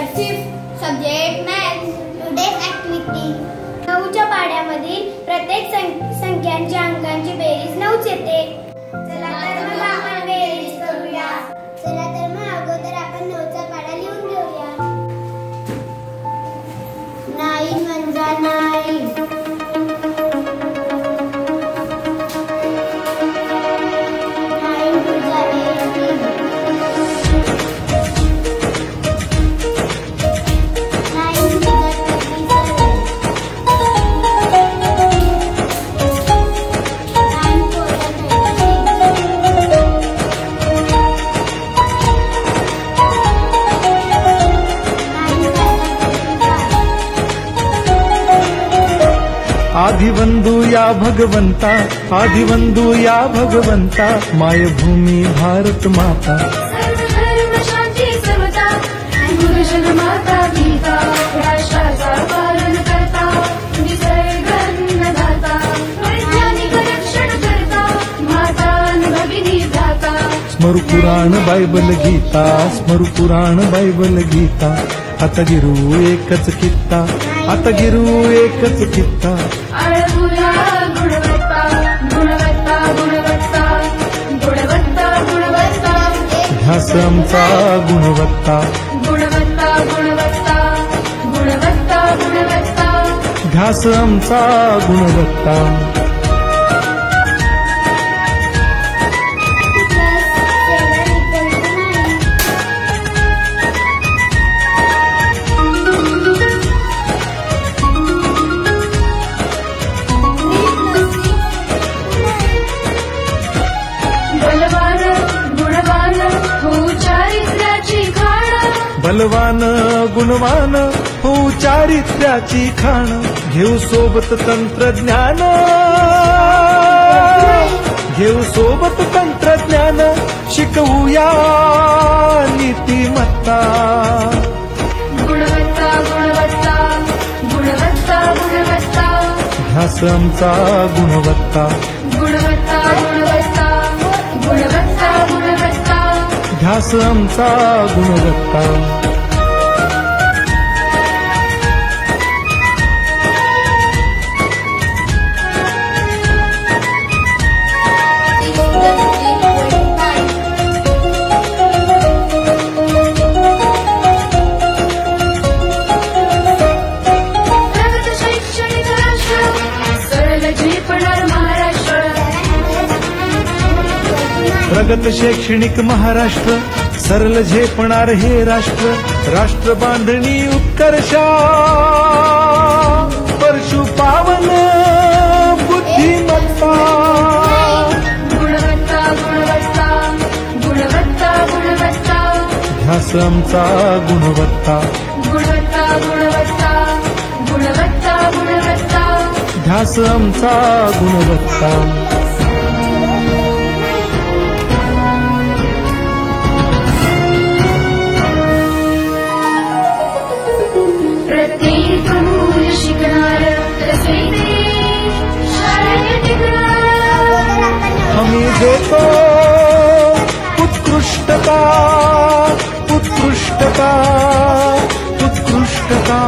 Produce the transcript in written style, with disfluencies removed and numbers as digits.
Chapter 5 Subject Math. Today's activity. 9च्या पाढ्यामधील प्रत्येक संख्यांच्या अंकांची बेरीज 9 येते. चला तर मग आपण बेरीज करूया. चला तर मग अगोदर आपण 9चा पाढा लिहून घेऊया. 9 म्हणजे 9. आदिवंदू या भगवंता, आदिवंदू या भगवंता, मायभूमी भारत माता, सर्वधर्म शांती समता, गुरुजन माता गीता, राष्ट्राचा पालन करता, निसर्गन्नदाता, वैज्ञानिक रक्षण करता, माता भगिनी भ्राता. स्मरू पुराण बायबल गीता, स्मरू पुराण बायबल गीता, आता गिरू एकच कित्ता, आता गिरू एकच कित्ता. आळवूया गुणवत्ता, गुणवत्ता, गुणवत्ता, गुणवत्ता, गुणवत्ता, ध्यास आमचा गुणवत्ता, गुणवत्ता, गुणवत्ता, गुणवत्ता, गुणवत्ता, ध्यास आमचा गुणवत्ता. बलवान गुणवान हो चारित्र्याची खाण, घेऊ सोबत तंत्रज्ञान, घेऊ सोबत तंत्रज्ञान, शिकवूया नीतिमत्ता. गुणवत्ता, गुणवत्ता, गुणवत्ता, गुणवत्ता, ध्यास आमचा गुणवत्ता, गुणवत्ता, गुणवत्ता, गुणवत्ता, गुणवत्ता, ध्यास आमचा गुणवत्ता. प्रगत शैक्षणिक महाराष्ट्र, सरल झेपणार हे राष्ट्र, राष्ट्र बांधणी उत्कर्षा, परशु पावन बुद्धिमत्ता. गुणवत्ता, गुणवत्ता, गुणवत्ता, गुणवत्ता, ध्यास आमचा गुणवत्ता, गुणवत्ता, गुणवत्ता, गुणवत्ता, गुणवत्ता, ध्यास आमचा गुणवत्ता. हमी देतो उत्कृष्टता, उत्कृष्टता, उत्कृष्टता.